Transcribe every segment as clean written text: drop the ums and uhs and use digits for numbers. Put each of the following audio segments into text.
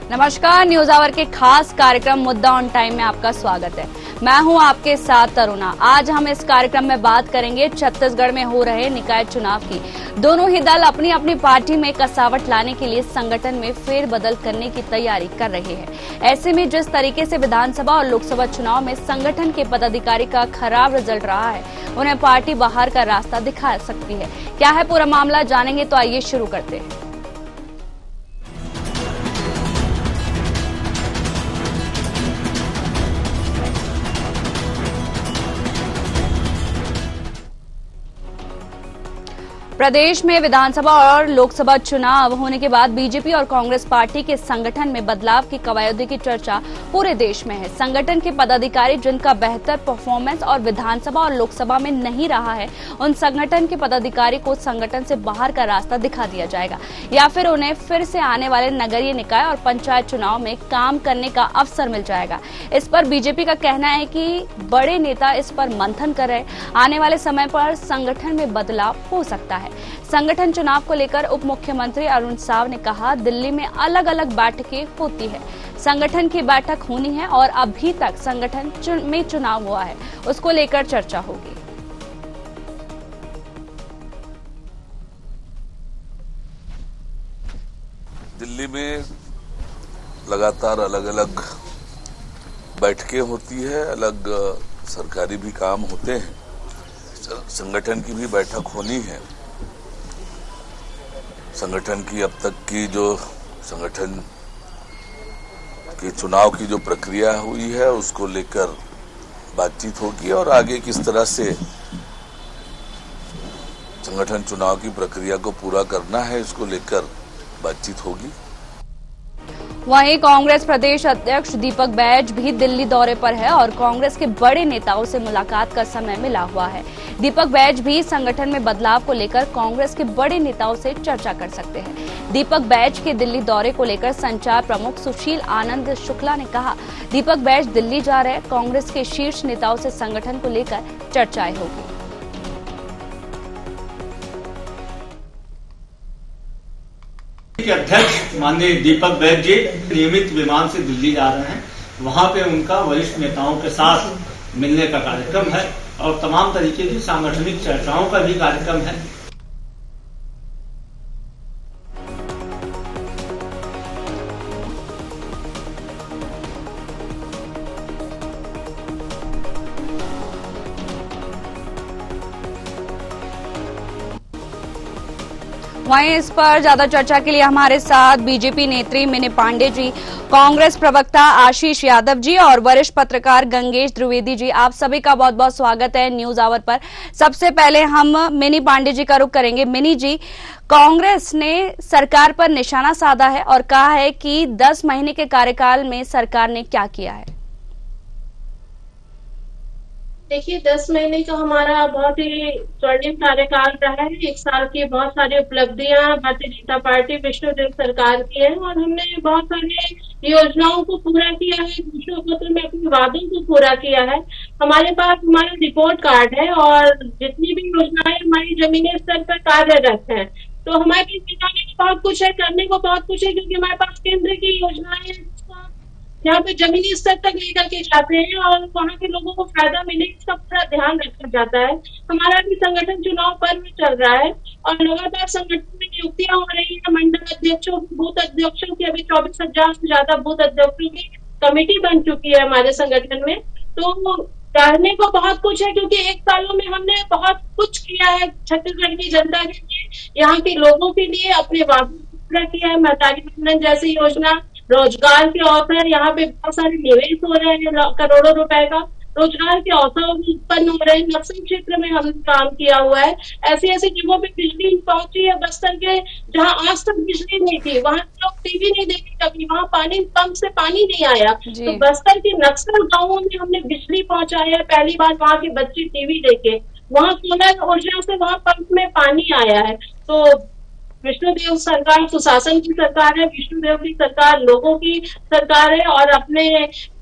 नमस्कार, news our के खास कार्यक्रम मुद्दा ऑन टाइम में आपका स्वागत है। मैं हूं आपके साथ तरुणा। आज हम इस कार्यक्रम में बात करेंगे छत्तीसगढ़ में हो रहे निकाय चुनाव की। दोनों ही दल अपनी अपनी पार्टी में कसावट लाने के लिए संगठन में फेरबदल करने की तैयारी कर रहे हैं। ऐसे में जिस तरीके से विधानसभा और लोकसभा चुनाव में संगठन के पदाधिकारी का खराब रिजल्ट रहा है, उन्हें पार्टी बाहर का रास्ता दिखा सकती है। क्या है पूरा मामला, जानेंगे। तो आइए शुरू करते हैं। प्रदेश में विधानसभा और लोकसभा चुनाव होने के बाद बीजेपी और कांग्रेस पार्टी के संगठन में बदलाव की कवायदों की चर्चा पूरे देश में है। संगठन के पदाधिकारी जिनका बेहतर परफॉर्मेंस और विधानसभा और लोकसभा में नहीं रहा है, उन संगठन के पदाधिकारी को संगठन से बाहर का रास्ता दिखा दिया जाएगा या फिर उन्हें फिर से आने वाले नगरीय निकाय और पंचायत चुनाव में काम करने का अवसर मिल जाएगा। इस पर बीजेपी का कहना है कि बड़े नेता इस पर मंथन कर रहे, आने वाले समय पर संगठन में बदलाव हो सकता है। संगठन चुनाव को लेकर उप मुख्यमंत्री अरुण साव ने कहा, दिल्ली में अलग अलग बैठकें होती है, संगठन की बैठक होनी है और अभी तक संगठन में चुनाव हुआ है, उसको लेकर चर्चा होगी। दिल्ली में लगातार अलग अलग बैठकें होती है, अलग सरकारी भी काम होते हैं, संगठन की भी बैठक होनी है। संगठन की अब तक की जो संगठन के चुनाव की जो प्रक्रिया हुई है, उसको लेकर बातचीत होगी और आगे किस तरह से संगठन चुनाव की प्रक्रिया को पूरा करना है, इसको लेकर बातचीत होगी। वहीं कांग्रेस प्रदेश अध्यक्ष दीपक बैज भी दिल्ली दौरे पर है और कांग्रेस के बड़े नेताओं से मुलाकात का समय मिला हुआ है। दीपक बैज भी संगठन में बदलाव को लेकर कांग्रेस के बड़े नेताओं से चर्चा कर सकते हैं। दीपक बैज के दिल्ली दौरे को लेकर संचार प्रमुख सुशील आनंद शुक्ला ने कहा, दीपक बैज दिल्ली जा रहे, कांग्रेस के शीर्ष नेताओं से संगठन को लेकर चर्चाएं होगी। के अध्यक्ष माननीय दीपक बैज जी नियमित विमान से दिल्ली जा रहे हैं। वहां पे उनका वरिष्ठ नेताओं के साथ मिलने का कार्यक्रम है और तमाम तरीके की सांगठनिक चर्चाओं का भी कार्यक्रम है। वहीं इस पर ज्यादा चर्चा के लिए हमारे साथ बीजेपी नेत्री मिनी पांडे जी, कांग्रेस प्रवक्ता आशीष यादव जी और वरिष्ठ पत्रकार गंगेश द्विवेदी जी, आप सभी का बहुत बहुत स्वागत है न्यूज आवर पर। सबसे पहले हम मिनी पांडे जी का रुख करेंगे। मिनी जी, कांग्रेस ने सरकार पर निशाना साधा है और कहा है कि 10 महीने के कार्यकाल में सरकार ने क्या किया है। देखिए, 10 महीने का हमारा बहुत ही स्वर्णिम कार्यकाल रहा है। 1 साल की बहुत सारी उपलब्धियां भारतीय जनता पार्टी विष्णुदेव सरकार की है और हमने बहुत सारी योजनाओं को पूरा किया है, घोषणा पत्र में अपने वादों को पूरा किया है। हमारे पास हमारा रिपोर्ट कार्ड है और जितनी भी योजनाएं हमारी जमीनी स्तर पर कार्यरत है, तो हमारे पास दिखाने को बहुत कुछ है, करने को बहुत कुछ है, क्योंकि हमारे पास केंद्र की योजनाएं यहाँ पे जमीनी स्तर तक लेकर के जाते हैं और वहाँ के लोगों को फायदा मिले, इसका पूरा ध्यान रखा जाता है। हमारा भी संगठन चुनाव पर्व चल रहा है और लगातार संगठन में नियुक्तियां हो रही है। मंडल अध्यक्षों, बूथ अध्यक्षों की अभी 24,000 से ज्यादा बूथ अध्यक्षों की कमेटी बन चुकी है हमारे संगठन में। तो करने को बहुत कुछ है, क्योंकि 1 सालों में हमने बहुत कुछ किया है छत्तीसगढ़ की जनता के लिए, यहाँ के लोगों के लिए, अपने वादों को पूरा किया है। महतारी वंदन जैसी योजना, रोजगार के अवसर, यहाँ पे बहुत सारे निवेश हो रहे हैं, करोड़ों रुपए का रोजगार के अवसर उत्पन्न हो रहे हैं। नक्सल क्षेत्र में हमने काम किया हुआ है। ऐसी ऐसी जगहों पे बिजली पहुंची है बस्तर के, जहाँ आज तक बिजली नहीं थी, वहाँ लोग टीवी नहीं देखे कभी, वहाँ पानी पंप से पानी नहीं आया। तो बस्तर के नक्सल गांवों में हमने बिजली पहुंचाया है, पहली बार वहाँ के बच्चे टीवी देखे, वहाँ सोलर ऊर्जा से वहाँ पंप में पानी आया है। तो विष्णुदेव सरकार सुशासन की सरकार है, विष्णुदेव की सरकार लोगों की सरकार है और अपने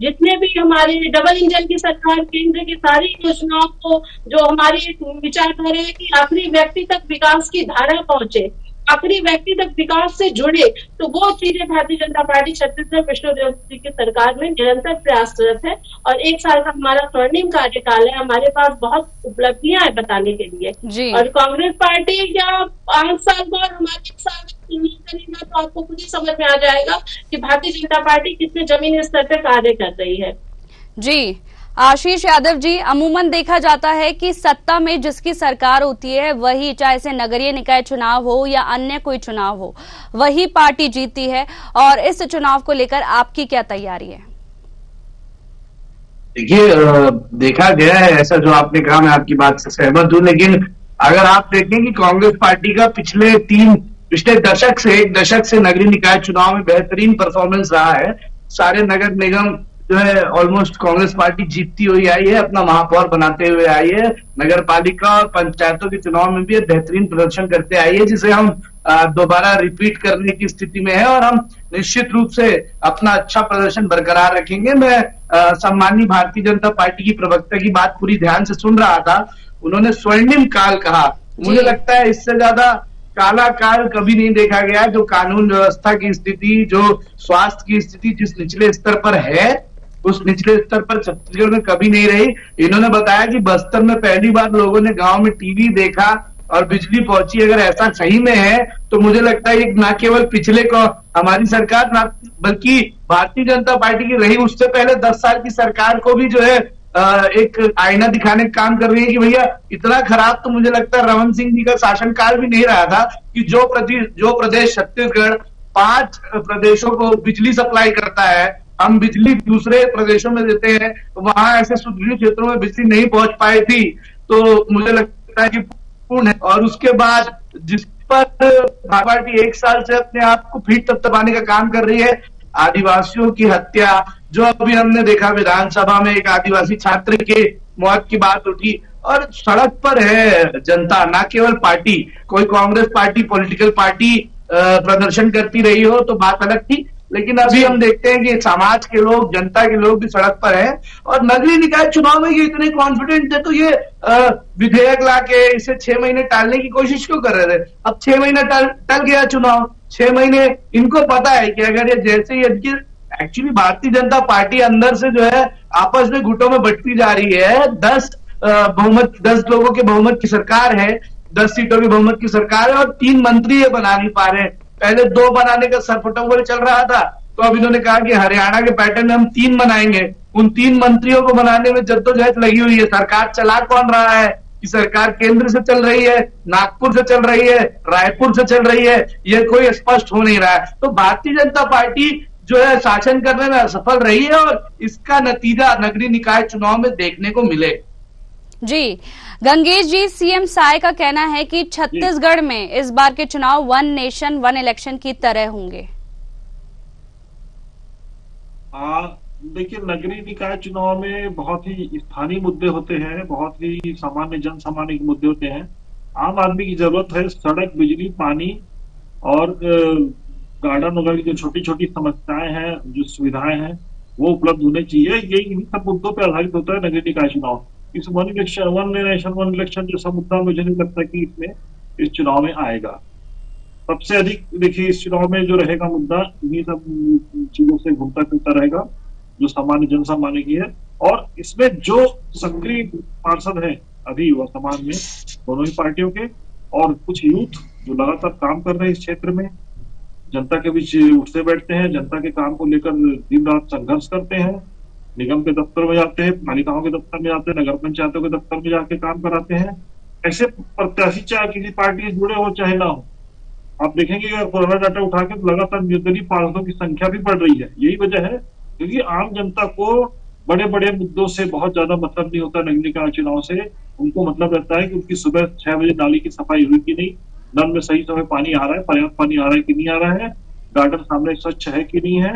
जितने भी हमारे डबल इंजन की सरकार, केंद्र की सारी योजनाओं को जो हमारी विचारधारा है कि आखिरी व्यक्ति तक विकास की धारा पहुंचे, आखिरी व्यक्ति तक विकास से जुड़े, तो वो चीजें भारतीय जनता पार्टी छत्तीसगढ़ विष्णुदेव जी की सरकार में निरंतर प्रयासरत है। और 1 साल का हमारा स्वर्णिम कार्यकाल है, हमारे पास बहुत उपलब्धियां है बताने के लिए। जी। और कांग्रेस पार्टी क्या 5 साल का और हमारे 1 साल करेगा, तो आपको खुद ही समझ में आ जाएगा कि भारतीय जनता पार्टी कितने जमीनी स्तर पर कार्य कर रही है। जी आशीष यादव जी, अमूमन देखा जाता है कि सत्ता में जिसकी सरकार होती है वही, चाहे से नगरीय निकाय चुनाव हो या अन्य कोई चुनाव हो, वही पार्टी जीतती है। और इस चुनाव को लेकर आपकी क्या तैयारी है? देखिए, देखा गया है ऐसा जो आपने कहा, मैं आपकी बात से सहमत हूं, लेकिन अगर आप देखें कि कांग्रेस पार्टी का पिछले 1 दशक से नगरीय निकाय चुनाव में बेहतरीन परफॉर्मेंस रहा है। सारे नगर निगम जो है ऑलमोस्ट कांग्रेस पार्टी जीतती हुई आई है, अपना महापौर बनाते हुए आई है। नगर पालिका और पंचायतों के चुनाव में भी बेहतरीन प्रदर्शन करते आई है, जिसे हम दोबारा रिपीट करने की स्थिति में है और हम निश्चित रूप से अपना अच्छा प्रदर्शन बरकरार रखेंगे। मैं सम्माननीय भारतीय जनता पार्टी की प्रवक्ता की बात पूरी ध्यान से सुन रहा था, उन्होंने स्वर्णिम काल कहा। मुझे लगता है इससे ज्यादा काला काल कभी नहीं देखा गया। जो कानून व्यवस्था की स्थिति, जो स्वास्थ्य की स्थिति जिस निचले स्तर पर है, उस निचले स्तर पर छत्तीसगढ़ में कभी नहीं रही। इन्होंने बताया कि बस्तर में पहली बार लोगों ने गांव में टीवी देखा और बिजली पहुंची। अगर ऐसा सही में है तो मुझे लगता है न केवल पिछले को हमारी सरकार, बल्कि भारतीय जनता पार्टी की रही उससे पहले 10 साल की सरकार को भी जो है एक आईना दिखाने का काम कर रही है कि भैया इतना खराब तो मुझे लगता है रमन सिंह जी का शासनकाल भी नहीं रहा था, कि जो प्रदेश छत्तीसगढ़ 5 प्रदेशों को बिजली सप्लाई करता है, हम बिजली दूसरे प्रदेशों में देते हैं, तो वहां ऐसे सुदूर क्षेत्रों में बिजली नहीं पहुंच पाई थी। तो मुझे लगता है कि पूर्ण है। और उसके बाद जिस पर भाजपा पार्टी 1 साल से अपने आप को फिट थपथपाने का काम कर रही है, आदिवासियों की हत्या, जो अभी हमने देखा विधानसभा में एक आदिवासी छात्र के मौत की बात उठी, और सड़क पर है जनता, ना केवल पार्टी। कोई कांग्रेस पार्टी पॉलिटिकल पार्टी प्रदर्शन करती रही हो तो बात अलग थी, लेकिन अभी हम देखते हैं कि समाज के लोग, जनता के लोग भी सड़क पर हैं। और नगरीय निकाय चुनाव में ये इतने कॉन्फिडेंट थे, तो ये विधेयक लाके इसे 6 महीने टालने की कोशिश क्यों कर रहे थे? अब 6 महीने टल गया चुनाव, 6 महीने इनको पता है कि अगर ये जैसे ही एक्चुअली भारतीय जनता पार्टी अंदर से जो है आपस में गुटों में बंटती जा रही है। 10 लोगों के बहुमत की सरकार है, 10 सीटों की बहुमत की सरकार है, और 3 मंत्री ये बना नहीं पा रहे हैं। पहले 2 बनाने का सरफटंगोल चल रहा था, तो अब इन्होंने कहा कि हरियाणा के पैटर्न में हम 3 बनाएंगे। उन 3 मंत्रियों को बनाने में जद्दोजहद लगी हुई है। सरकार चला कौन रहा है? कि सरकार केंद्र से चल रही है, नागपुर से चल रही है, रायपुर से चल रही है, यह कोई स्पष्ट हो नहीं रहा है। तो भारतीय जनता पार्टी जो है शासन करने में असफल रही है, और इसका नतीजा नगरीय निकाय चुनाव में देखने को मिले। जी गंगेश जी, सीएम साय का कहना है कि छत्तीसगढ़ में इस बार के चुनाव 1 नेशन 1 इलेक्शन की तरह होंगे। देखिए, नगरीय निकाय चुनाव में बहुत ही स्थानीय मुद्दे होते हैं, बहुत ही सामान्य जन सामान्य के मुद्दे होते हैं। आम आदमी की जरूरत है सड़क, बिजली, पानी और गार्डन वगैरह की जो छोटी छोटी समस्याएं हैं, जो सुविधाएं हैं, वो उपलब्ध होने चाहिए। यही इन्हीं सब मुद्दों पर आधारित होता है नगरीय निकाय चुनाव। इस 1 नेशन 1 इलेक्शन जैसा मुद्दा मुझे नहीं लगता कि इस चुनाव में आएगा। सबसे अधिक देखिए इस चुनाव में जो रहेगा मुद्दा, इन्हीं सब चीजों से घूमता फिरता रहेगा, जो सामान्य जन सामान्य की है। और इसमें जो सक्रिय पार्षद हैं अभी वर्तमान में दोनों ही पार्टियों के, और कुछ यूथ जो लगातार काम कर रहे हैं इस क्षेत्र में, जनता के बीच उठते बैठते हैं, जनता के काम को लेकर दिन रात संघर्ष करते हैं, निगम के दफ्तर में जाते हैं, पालिकाओं के दफ्तर में जाते हैं, नगर पंचायतों के दफ्तर में जाके काम कराते हैं। ऐसे प्रत्याशी चाहे किसी पार्टी से जुड़े हो चाहे ना हो, आप देखेंगे कि कोरोना डाटा उठा के तो लगातार निर्दलीय पार्षदों की संख्या भी बढ़ रही है। यही वजह है क्योंकि आम जनता को बड़े बड़े मुद्दों से बहुत ज्यादा मतलब नहीं होता नगरीय निकाय चुनाव से। उनको मतलब रहता है कि उनकी सुबह 6 बजे नाली की सफाई हुई कि नहीं, नल में सही समय पानी आ रहा है, पर्याप्त पानी आ रहा है कि नहीं आ रहा है, गार्डन सामने स्वच्छ है कि नहीं है,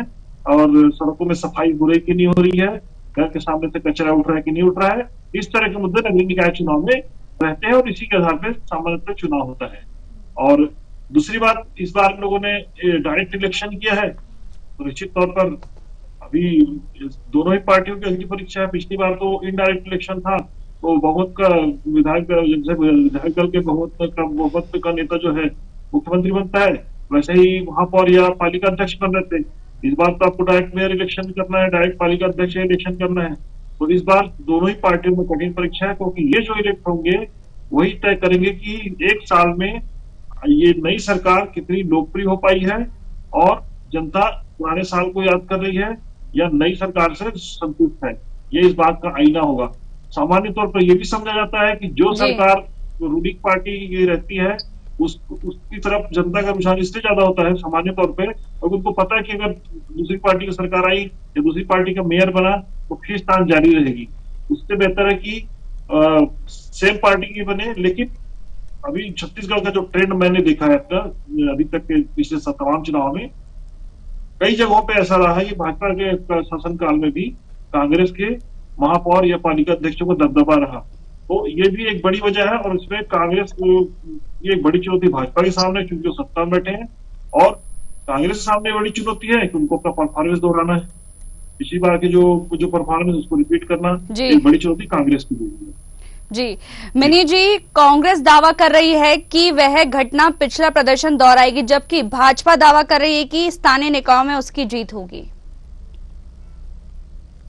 और सड़कों में सफाई हो रही कि नहीं हो रही है, घर के सामने से कचरा उठ रहा है कि नहीं उठ रहा है। इस तरह के मुद्दे नगरीय निकाय चुनाव में रहते हैं, और इसी के आधार पर सामान्यतः चुनाव होता है। और दूसरी बात, इस बार हम लोगों ने डायरेक्ट इलेक्शन किया है, तो निश्चित तौर पर अभी दोनों ही पार्टियों की अगली परीक्षा है। पिछली बार तो इनडायरेक्ट इलेक्शन था, तो बहुमत का विधायक दल के बहुमत का नेता जो है मुख्यमंत्री बनता है, वैसे ही महापौर या पालिका अध्यक्ष बन रहे थे। इस बार तो आपको डायरेक्ट मेयर इलेक्शन करना है, डायरेक्ट पालिका अध्यक्ष इलेक्शन करना है। तो इस बार दोनों ही पार्टियों में कठिन परीक्षा है, क्योंकि ये जो इलेक्ट होंगे वही तय करेंगे कि एक साल में ये नई सरकार कितनी लोकप्रिय हो पाई है और जनता पुराने साल को याद कर रही है या नई सरकार से संतुष्ट है। ये इस बात का आईना होगा। सामान्य तौर पर यह भी समझा जाता है कि जो सरकार रूलिंग पार्टी की रहती है उसकी तरफ जनता का रुझान इसलिए ज्यादा होता है सामान्य तौर पे, और उनको पता है कि अगर दूसरी पार्टी की सरकार आई या दूसरी पार्टी का मेयर बना तो खींचतान जारी रहेगी। उससे बेहतर है कि सेम पार्टी की बने। लेकिन अभी छत्तीसगढ़ का जो ट्रेंड मैंने देखा है अपना अभी तक के पिछले तमाम चुनाव में, कई जगहों पे ऐसा रहा है कि भाजपा के शासनकाल में भी कांग्रेस के महापौर या पालिका अध्यक्षों को दबदबा रहा। तो ये भी एक बड़ी वजह है, और इसमें कांग्रेस को ये एक बड़ी चुनौती भाजपा के सामने, क्योंकि वो सत्ता में बैठे हैं, और कांग्रेस के सामने बड़ी चुनौती है कि उनको अपना परफॉर्मेंस दोहराना है। पिछली बार के जो परफॉर्मेंस उसको रिपीट करना एक बड़ी चुनौती कांग्रेस की है। जी मिनी जी, कांग्रेस दावा कर रही है कि वह घटना पिछला प्रदर्शन दोहराएगी, जबकि भाजपा दावा कर रही है कि स्थानीय निकायों में उसकी जीत होगी।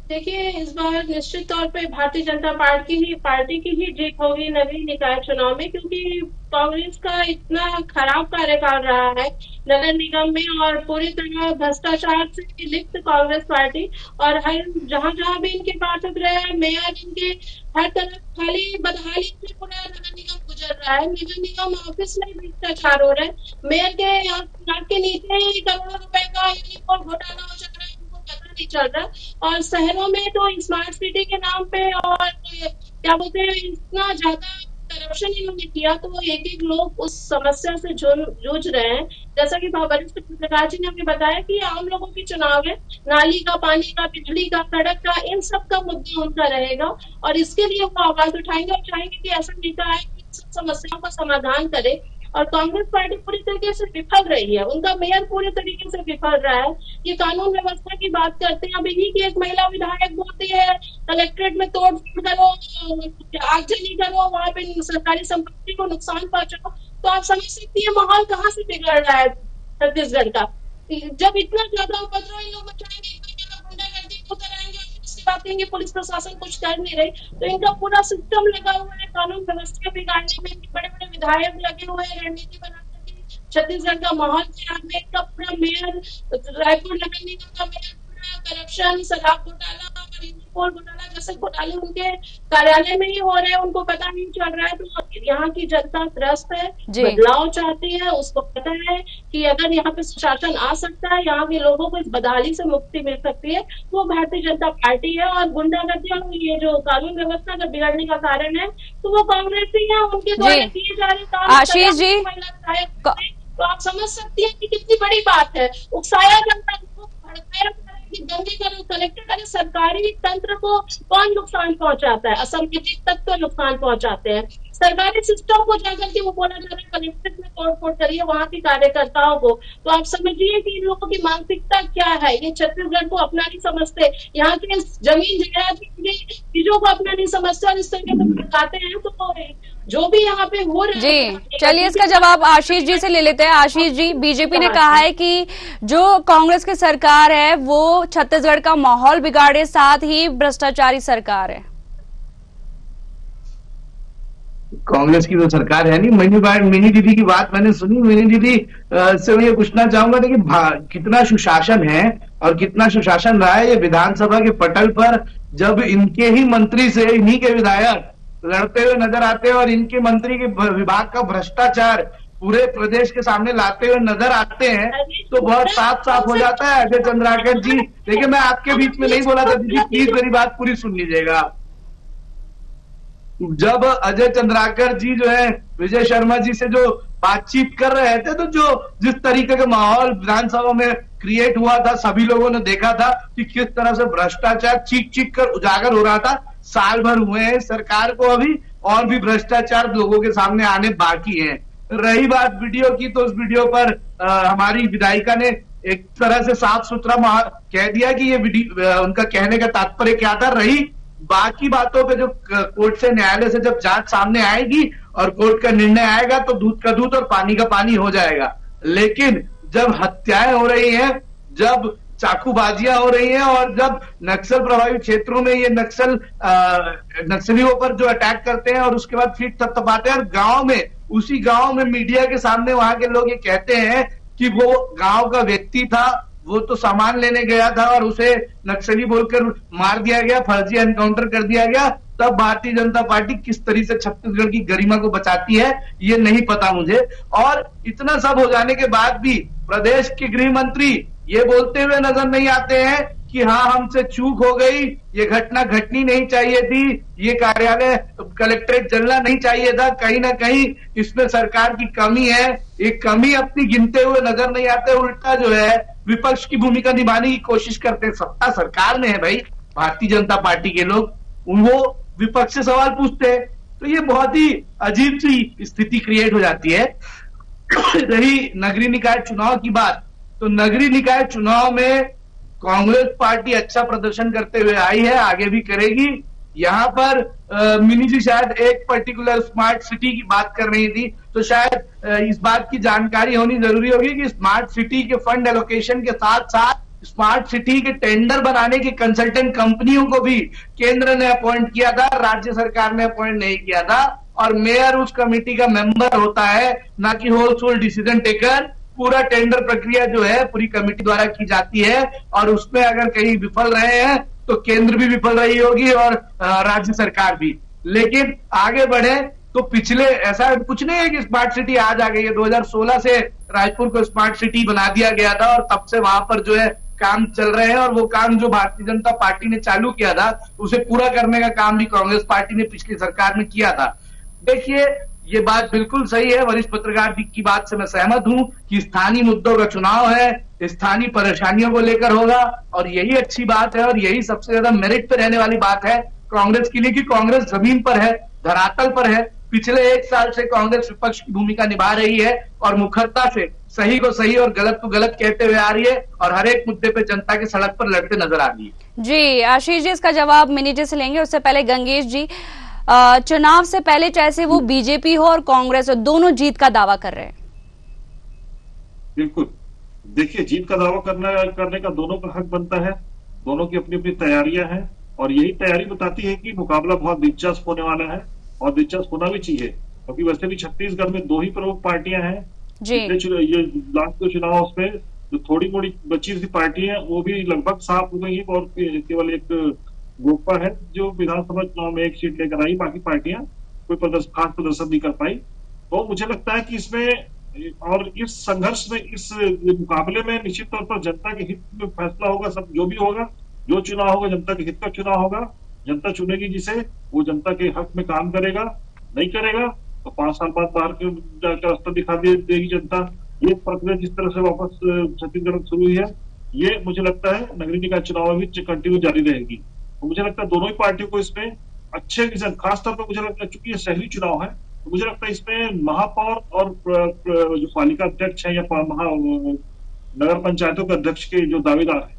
देखिए, इस बार निश्चित तौर पे भारतीय जनता पार्टी की ही जीत होगी नगरीय निकाय चुनाव में, क्योंकि कांग्रेस का इतना खराब कार्यकाल रहा है नगर निगम में, और पूरी तरह भ्रष्टाचार से लिप्त कांग्रेस पार्टी, और हर जहां भी इनके पार्षद रहे, मेयर इनके हर तरफ खाली बदहाली से पूरा नगर निगम गुजर रहा है। नगर निगम ऑफिस में भ्रष्टाचार हो रहा है, मेयर के नाक के नीचे ही करोड़ों रुपए का यूनिफॉर्म घोटाला हो जा रहा है, पता नहीं चल रहा। और शहरों में तो स्मार्ट सिटी के नाम पे और क्या बोलते हैं इतना ज्यादा करप्शन इन्होंने किया, तो एक एक लोग उस समस्या से जूझ रहे हैं। जैसा कि वरिष्ठ पत्रकार जी ने हमें बताया कि आम लोगों की चुनाव है, नाली का, पानी का, बिजली का, सड़क का, इन सब का मुद्दा उनका रहेगा, और इसके लिए वो आवाज उठाएंगे और चाहेंगे कि ऐसा नेता आए कि इन सब समस्याओं का समाधान करे। और कांग्रेस पार्टी पूरी तरीके से विफल रही है, उनका मेयर पूरी तरीके से विफल रहा है। ये कानून व्यवस्था की बात करते हैं, अभी ही की एक महिला विधायक बोलती है कलेक्ट्रेट में तोड़फोड़ करो, आगजनी करो, वहां पे सरकारी संपत्ति को नुकसान पहुंचाओ। तो आप समझ सकती है माहौल कहाँ से बिगड़ रहा है छत्तीसगढ़ का। जब इतना ज्यादा उपद्रव इन लोग मचाएंगे, गुंडागर्दी को कराएंगे, बात करेंगे पुलिस प्रशासन कुछ कर नहीं रही, तो इनका पूरा सिस्टम लगा हुआ है कानून व्यवस्था बिगाड़ने में। बड़े बड़े विधायक लगे हुए हैं रणनीति बनाने के, छत्तीसगढ़ का माहौल खराब है। इनका पूरा मेयर, रायपुर नगर निगम का मेयर करप्शन, शराब घोटाला, घोटाला जैसे घोटाले उनके कार्यालय में ही हो रहे हैं, उनको पता नहीं चल रहा है। तो यहाँ की जनता त्रस्त है, बदलाव चाहती है, उसको पता है कि अगर यहाँ पे शासन आ सकता है, यहाँ के लोगों को इस बदहाली से मुक्ति मिल सकती है, वो भारतीय जनता पार्टी है। और गुंडागर्दी और ये जो कानून व्यवस्था का बिगड़ने का कारण है तो वो कांग्रेस ही है, उनके द्वारा किए जा रहे काम। आशीष जी, तो आप समझ सकती है कि कितनी बड़ी बात है। उकसाया जनता को, भड़काया दंगे करो, कलेक्टर करे, सरकारी तंत्र को कौन नुकसान पहुंचाता है? असंगठित तत्व नुकसान पहुंचाते हैं सरकारी सिस्टम को। जाकर के वो बोला जा रहा है कलेक्ट्रेट में तोड़फोड़ करिए वहां के कार्यकर्ताओं को। तो आप समझिए कि इन लोगों की मानसिकता क्या है। ये छत्तीसगढ़ को अपना नहीं समझते, यहाँ के जमीन जायदाद की चीजों को अपना नहीं समझते, और इस तरीके से भड़काते हैं। तो जो भी यहाँ पे हो रहा है, जी चलिए इसका जवाब आशीष जी से ले लेते हैं। आशीष जी, बीजेपी ने कहा है कि जो कांग्रेस की सरकार है वो छत्तीसगढ़ का माहौल बिगाड़े, साथ ही भ्रष्टाचारी सरकार है। कांग्रेस की तो सरकार है नहीं। मिनी दीदी की बात मैंने सुनी। मिनी दीदी से मैं ये पूछना चाहूंगा कि कितना सुशासन है और कितना सुशासन रहा है ये विधानसभा के पटल पर, जब इनके ही मंत्री से इन्हीं के विधायक लड़ते हुए नजर आते हैं और इनके मंत्री के विभाग का भ्रष्टाचार पूरे प्रदेश के सामने लाते हुए नजर आते हैं, तो बहुत साफ साफ हो जाता है। अजय चंद्राकर जी, देखिए मैं आपके बीच में नहीं बोला था दीदी, प्लीज मेरी बात पूरी सुन लीजिएगा। जब अजय चंद्राकर जी जो है विजय शर्मा जी से जो बातचीत कर रहे थे, तो जो जिस तरीके का माहौल विधानसभा में क्रिएट हुआ था, सभी लोगों ने देखा था कि किस तरह से भ्रष्टाचार चीख चीख कर उजागर हो रहा था। साल भर हुए हैं सरकार को, अभी और भी भ्रष्टाचार लोगों के सामने आने बाकी है। रही बात वीडियो की, तो उस वीडियो पर हमारी विधायिका ने एक तरह से साफ सुथरा कह दिया कि ये उनका कहने का तात्पर्य क्या था। रही बाकी बातों पे जो कोर्ट से, न्यायालय से जब जांच सामने आएगी और कोर्ट का निर्णय आएगा तो दूध का दूध और पानी का पानी हो जाएगा। लेकिन जब हत्याएं हो रही हैं, जब चाकूबाजियां हो रही हैं और जब नक्सल प्रभावित क्षेत्रों में ये नक्सलियों पर जो अटैक करते हैं और उसके बाद फिर थपथपाते हैं, और गांव में, उसी गांव में मीडिया के सामने वहां के लोग ये कहते हैं कि वो गांव का व्यक्ति था, वो तो सामान लेने गया था और उसे नक्सली बोलकर मार दिया गया, फर्जी एनकाउंटर कर दिया गया, तब भारतीय जनता पार्टी किस तरह से छत्तीसगढ़ की गरिमा को बचाती है ये नहीं पता मुझे। और इतना सब हो जाने के बाद भी प्रदेश के गृह मंत्री ये बोलते हुए नजर नहीं आते हैं कि हाँ, हमसे चूक हो गई, ये घटना घटनी नहीं चाहिए थी, ये कार्यालय कलेक्ट्रेट जलना नहीं चाहिए था, कहीं ना कहीं इसमें सरकार की कमी है। ये कमी अपनी गिनते हुए नजर नहीं आते, उल्टा जो है विपक्ष की भूमिका निभाने की कोशिश करते हैं। सत्ता सरकार में है भाई, भारतीय जनता पार्टी के लोग, वो विपक्ष से सवाल पूछते हैं, तो ये बहुत ही अजीब सी स्थिति क्रिएट हो जाती है। रही नगरीय निकाय चुनाव की बात, तो नगरीय निकाय चुनाव में कांग्रेस पार्टी अच्छा प्रदर्शन करते हुए आई है, आगे भी करेगी। यहाँ पर मिनी जी शायद एक पर्टिकुलर स्मार्ट सिटी की बात कर रही थी, तो शायद इस बात की जानकारी होनी जरूरी होगी कि स्मार्ट सिटी के फंड एलोकेशन के साथ साथ स्मार्ट सिटी के टेंडर बनाने की कंसल्टेंट कंपनियों को भी केंद्र ने अपॉइंट किया था, राज्य सरकार ने अपॉइंट नहीं किया था, और मेयर उस कमेटी का मेंबर होता है, ना कि होल सोल डिसीजन टेकर। पूरा टेंडर प्रक्रिया जो है पूरी कमेटी द्वारा की जाती है, और उसमें अगर कहीं विफल रहे हैं तो केंद्र भी विफल रही होगी और राज्य सरकार भी। लेकिन आगे बढ़े तो पिछले ऐसा कुछ नहीं है कि स्मार्ट सिटी आज आ गई है, 2016 से रायपुर को स्मार्ट सिटी बना दिया गया था और तब से वहां पर जो है काम चल रहे हैं, और वो काम जो भारतीय जनता पार्टी ने चालू किया था उसे पूरा करने का काम भी कांग्रेस पार्टी ने पिछली सरकार में किया था। देखिए, ये बात बिल्कुल सही है, वरिष्ठ पत्रकार की बात से मैं सहमत हूं कि स्थानीय मुद्दों का चुनाव है, स्थानीय परेशानियों को लेकर होगा, और यही अच्छी बात है और यही सबसे ज्यादा मेरिट पे रहने वाली बात है कांग्रेस के लिए कि कांग्रेस जमीन पर है, धरातल पर है। पिछले 1 साल से कांग्रेस विपक्ष की भूमिका निभा रही है और मुखरता से सही को सही और गलत को गलत कहते हुए आ रही है, और हर एक मुद्दे पे जनता के सड़क पर लड़ते नजर आ रही है। जी आशीष जी, इसका जवाब मिनी जी से लेंगे, उससे पहले गंगेश जी, चुनाव से पहले चाहे वो बीजेपी हो और कांग्रेस हो, दोनों जीत का दावा कर रहे हैं। बिल्कुल, देखिए, जीत का दावा करने का दोनों का हक बनता है, दोनों की अपनी अपनी तैयारियां हैं, और यही तैयारी बताती है कि मुकाबला बहुत दिलचस्प होने वाला है, और दिलचस्प होना भी चाहिए, क्योंकि वैसे भी छत्तीसगढ़ में 2 ही प्रमुख पार्टियां हैं। ये लास्ट के चुनाव उसमें जो थोड़ी मोड़ी बची थी पार्टी है वो भी लगभग साफ हो गई है, और केवल एक गोपा है जो विधानसभा चुनाव में 1 सीट लेकर आई, बाकी पार्टियां कोई खास प्रदर्शन नहीं कर पाई। तो मुझे लगता है कि इसमें और इस संघर्ष में, इस मुकाबले में निश्चित तौर पर जनता के हित में फैसला होगा। सब जो भी होगा, जो चुनाव होगा जनता के हित का चुनाव होगा, जनता चुनेगी जिसे, वो जनता के हक में काम करेगा, नहीं करेगा तो 5 साल बाद बाहर का रास्ता दिखा देगी जनता। ये प्रक्रिया जिस तरह से वापस छत्तीसगढ़ में शुरू हुई है, ये मुझे लगता है नगरीय निकाय चुनाव में भी कंटिन्यू जारी रहेगी। तो मुझे लगता है दोनों ही पार्टियों को इसमें अच्छे विजन, खासतौर पर मुझे लगता है चूंकि ये शहरी चुनाव है, तो मुझे लगता है इसमें महापौर और जो पालिका अध्यक्ष है या नगर पंचायतों के अध्यक्ष के जो दावेदार है,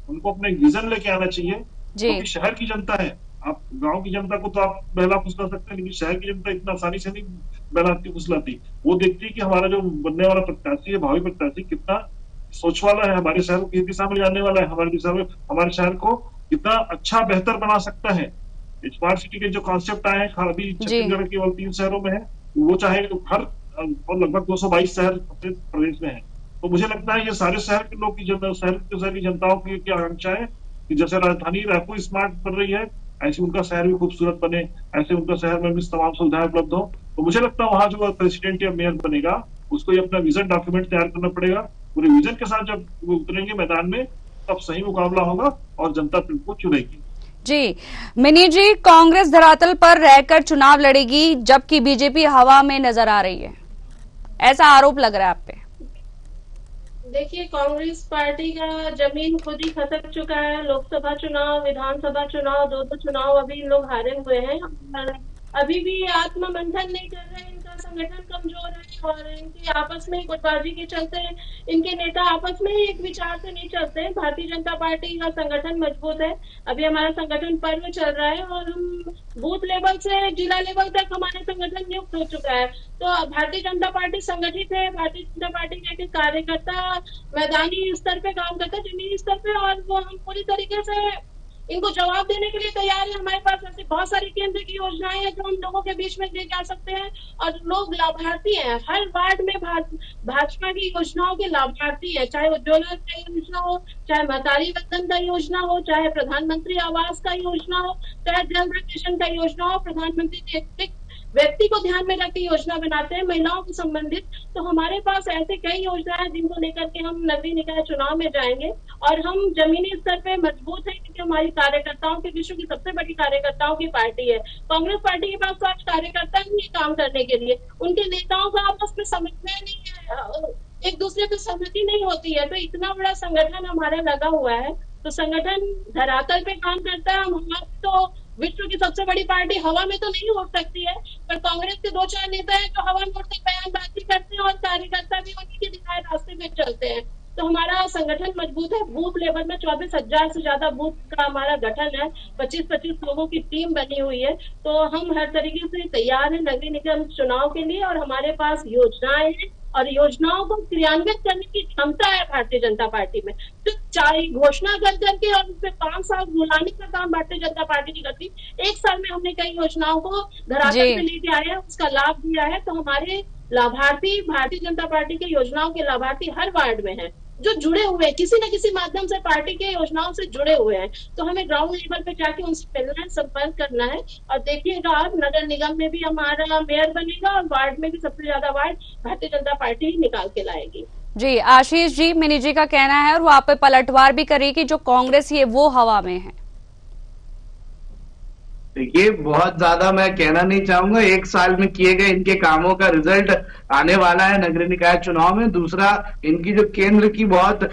उनको अपने विजन लेके आना चाहिए, क्योंकि शहर की जनता है। आप गांव की जनता को तो आप बहला फुसला सकते हैं, लेकिन शहर की जनता इतना आसानी से नहीं बहलाती फुसलाती। वो देखती है कि हमारा जो बनने वाला प्रत्याशी है, भावी प्रत्याशी, कितना सोच वाला है, हमारे शहर को किस दिशा में जाने वाला है, हमारे शहर को कितना अच्छा बेहतर बना सकता है। स्मार्ट सिटी के जो कॉन्सेप्ट आए हैं, अभी छत्तीसगढ़ केवल 3 शहरों में है, वो चाहे हर और लगभग 222 शहर अपने प्रदेश में है। तो मुझे लगता है ये सारे शहर के लोग की शहर की जनताओं की आकांक्षा है कि जैसे राजधानी रायपुर स्मार्ट बन रही है, ऐसे उनका शहर भी खूबसूरत बने, ऐसे उनका शहर में भी तमाम सुविधाएं उपलब्ध हो। तो मुझे लगता है वहां जो प्रेसिडेंट या मेयर बनेगा उसको ये अपना विजन डॉक्यूमेंट तैयार करना पड़ेगा। पूरे विजन के साथ जब वो उतरेंगे मैदान में, तब सही मुकाबला होगा और जनता फिर को चुनेगी। जी मिनी जी, कांग्रेस धरातल पर रहकर चुनाव लड़ेगी जबकि बीजेपी हवा में नजर आ रही है, ऐसा आरोप लग रहा है आप पे। देखिए, कांग्रेस पार्टी का जमीन खुद ही खसक चुका है। लोकसभा चुनाव, विधानसभा चुनाव, 2 चुनाव अभी लोग हारे हुए हैं। अभी भी आत्ममंथन नहीं कर रहे हैं इनका संगठन कमजोर है और इनके आपस में गुटबाजी के चलते इनके नेता आपस में एक विचार से नहीं चलते हैं। भारतीय जनता पार्टी का संगठन मजबूत है। अभी हमारा संगठन पर्व चल रहा है और हम बूथ लेवल से जिला लेवल तक हमारा संगठन नियुक्त हो चुका है। तो भारतीय जनता पार्टी संगठित है। भारतीय जनता पार्टी के कार्यकर्ता मैदानी स्तर पे काम करते हैं, जमीनी स्तर पे, और वो हम पूरी तरीके से इनको जवाब देने के लिए तैयार है। हमारे पास ऐसी बहुत सारी केंद्र की योजनाएं हैं जो हम लोगों के बीच में ले जा सकते हैं और लोग लाभार्थी हैं। हर वार्ड में भाजपा की योजनाओं के लाभार्थी हैं, चाहे उज्ज्वला का योजना हो, चाहे महतारी वंदन का योजना हो, चाहे प्रधानमंत्री आवास का योजना हो, चाहे जल मिशन का योजना हो। प्रधानमंत्री व्यक्ति को ध्यान में रख के योजना बनाते हैं महिलाओं से संबंधित। तो हमारे पास ऐसे कई योजनाएं हैं जिनको लेकर के हम नगरीय निकाय चुनाव में जाएंगे और हम जमीनी स्तर पे मजबूत है, क्योंकि हमारी कार्यकर्ताओं की विश्व की सबसे बड़ी कार्यकर्ताओं की पार्टी है। कांग्रेस पार्टी के पास तो आज कार्यकर्ता नहीं है काम करने के लिए, उनके नेताओं का आपस में समन्वय नहीं है, एक दूसरे पे सहमति नहीं होती है। तो इतना बड़ा संगठन हमारा लगा हुआ है, तो संगठन धरातल पे काम करता है। हमारी तो विश्व की सबसे बड़ी पार्टी हवा में तो नहीं उड़ सकती है, पर कांग्रेस के 2-4 नेता हैं जो हवा में उड़ते बयानबाजी करते हैं और कार्यकर्ता भी उन्हीं के दिखाए रास्ते पे चलते हैं। तो हमारा संगठन मजबूत है। बूथ लेवल में 24,000 से ज्यादा बूथ का हमारा गठन है, 25-25 लोगों की टीम बनी हुई है। तो हम हर तरीके से तैयार हैं नगरीय निगम चुनाव के लिए और हमारे पास योजनाएं हैं और योजनाओं को क्रियान्वित करने की क्षमता है भारतीय जनता पार्टी में। तो चाहे घोषणा कर करके और उसमें 5 साल बुलाने का काम भारतीय जनता पार्टी की करती, 1 साल में हमने कई योजनाओं को धरातल पे लेके आए हैं, उसका लाभ दिया है। तो हमारे लाभार्थी भारतीय जनता पार्टी के योजनाओं के लाभार्थी हर वार्ड में हैं, जो जुड़े हुए हैं, किसी न किसी माध्यम से पार्टी के योजनाओं से जुड़े हुए हैं। तो हमें ग्राउंड लेवल पे जाके उनसे मिलना है, संपर्क करना है। और देखिएगा आप नगर निगम में भी हमारा मेयर बनेगा और वार्ड में भी सबसे ज्यादा वार्ड भारतीय जनता पार्टी ही निकाल के लाएगी। जी आशीष जी, मिनी जी का कहना है और वो आप पे पलटवार भी करेगी जो कांग्रेस ये वो हवा में है। देखिए, बहुत ज्यादा मैं कहना नहीं चाहूंगा। 1 साल में किए गए इनके कामों का रिजल्ट आने वाला है नगरीय निकाय चुनाव में। दूसरा, इनकी जो केंद्र की बहुत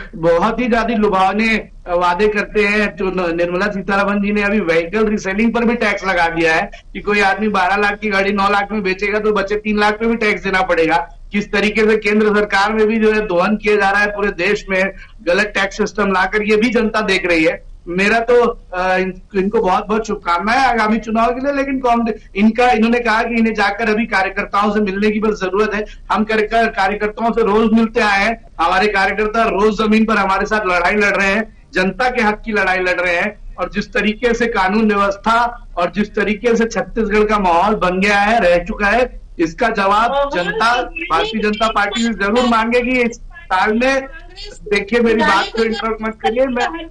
ही ज्यादा लुभावने वादे करते हैं। जो निर्मला सीतारमण जी ने अभी व्हीकल रीसेलिंग पर भी टैक्स लगा दिया है कि कोई आदमी 12 लाख की गाड़ी 9 लाख में बेचेगा तो बचे 3 लाख पे भी टैक्स देना पड़ेगा। किस तरीके से केंद्र सरकार में भी जो है दोहन किया जा रहा है पूरे देश में, गलत टैक्स सिस्टम लाकर, ये भी जनता देख रही है। मेरा तो इनको बहुत बहुत शुभकामनाएं आगामी चुनाव के लिए। लेकिन इन्होंने कहा कि इन्हें जाकर अभी कार्यकर्ताओं से मिलने की बस जरूरत है। हम कार्यकर्ताओं से रोज मिलते आए हैं। हमारे कार्यकर्ता रोज जमीन पर हमारे साथ लड़ाई लड़ रहे हैं, जनता के हक की लड़ाई लड़ रहे हैं। और जिस तरीके से कानून व्यवस्था और जिस तरीके से छत्तीसगढ़ का माहौल बन गया है, रह चुका है, इसका जवाब जनता भारतीय जनता पार्टी से जरूर मांगेगी इस साल में। देखिए, मेरी बात को इंटरप्ट मत करिए। मैं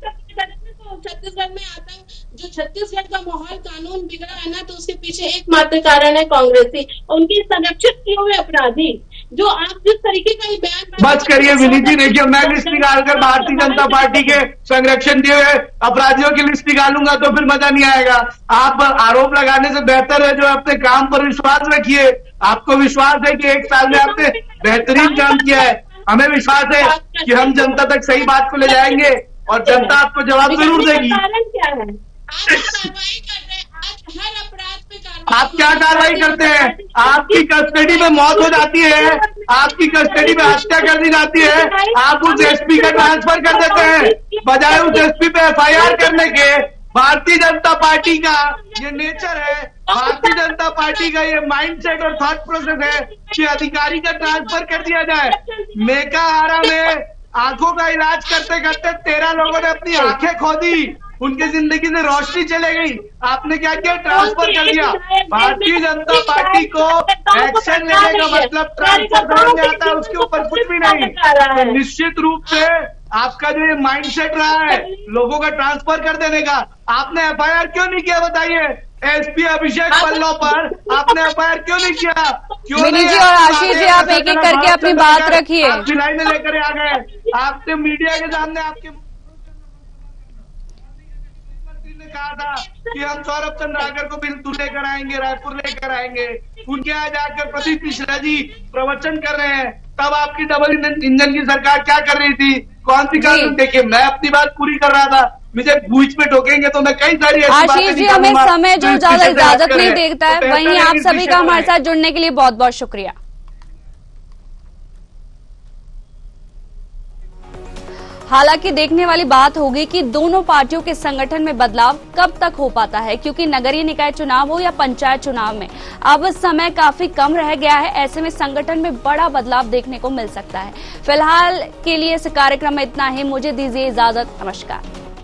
छत्तीसगढ़ में आतंक, जो छत्तीसगढ़ का माहौल कानून बिगड़ा है ना, तो उसके पीछे एकमात्र कारण है कांग्रेस ही। उनकी संरक्षित किए हुए अपराधी जो आप जिस तरीके का ही बयान बस करिए विनीत जी। देखिए, मैं लिस्ट निकालकर भारतीय जनता पार्टी के संरक्षण किए हुए अपराधियों की लिस्ट निकालूंगा तो फिर मजा नहीं आएगा। आप आरोप लगाने से बेहतर है जो अपने काम पर विश्वास रखिए। आपको विश्वास है कि 1 साल में आपने बेहतरीन काम किया है। हमें विश्वास है कि हम जनता तक सही बात को ले जाएंगे और जनता आपको जवाब जरूर देगी। कारण क्या है? आज कार्रवाई कर रहे हैं, आज हर अपराध पे कार्रवाई। आप क्या कार्रवाई करते हैं? आपकी कस्टडी में मौत हो जाती है, आपकी कस्टडी में हत्या कर दी जाती है, आप उस एसपी का ट्रांसफर कर देते हैं बजाय उस एसपी पे FIR करने के। भारतीय जनता पार्टी का ये नेचर है, भारतीय जनता पार्टी का ये माइंडसेट और थॉट प्रोसेस है कि अधिकारी का ट्रांसफर कर दिया जाए। मेकाहारा में आंखों का इलाज करते करते 13 लोगों ने अपनी आंखें खो दी, उनकी जिंदगी से रोशनी चले गई। आपने क्या किया? ट्रांसफर कर दिया। भारतीय जनता पार्टी को एक्शन लेने का मतलब ट्रांसफर करने आता है, उसके ऊपर कुछ भी नहीं। तो निश्चित रूप से आपका जो ये माइंडसेट रहा है लोगों का ट्रांसफर कर देने का, आपने FIR क्यों नहीं किया बताइए? एसपी अभिषेक पल्लव पर आपने FIR क्यों नहीं किया? विनीत जी और आशीष जी, आप एक एक करके अपनी बात रखिए। आप सिलाई में लेकर आ गए, आपने मीडिया के सामने आपके मंत्री ने कहा था कि हम सौरभ चंद्राकर को बिल्कुल लेकर आएंगे, रायपुर लेकर आएंगे। उनके यहाँ जाकर प्रदीप मिश्रा जी प्रवचन कर रहे हैं। तब आपकी डबल इंजन की सरकार क्या कर रही थी? कौन सी कानून? देखिए, मैं अपनी बात पूरी कर रहा था। मुझे बीच में टोकेंगे तो मैं कई सारी ऐसी बातें आशीष जी, हमें समय जो ज्यादा इजाजत नहीं देता है, वहीं आप सभी का हमारे साथ जुड़ने के लिए बहुत बहुत शुक्रिया। हालांकि देखने वाली बात होगी कि दोनों पार्टियों के संगठन में बदलाव कब तक हो पाता है, क्योंकि नगरीय निकाय चुनाव हो या पंचायत चुनाव में अब समय काफी कम रह गया है। ऐसे में संगठन में बड़ा बदलाव देखने को मिल सकता है। फिलहाल के लिए इस कार्यक्रम में इतना ही। मुझे दीजिए इजाजत। नमस्कार।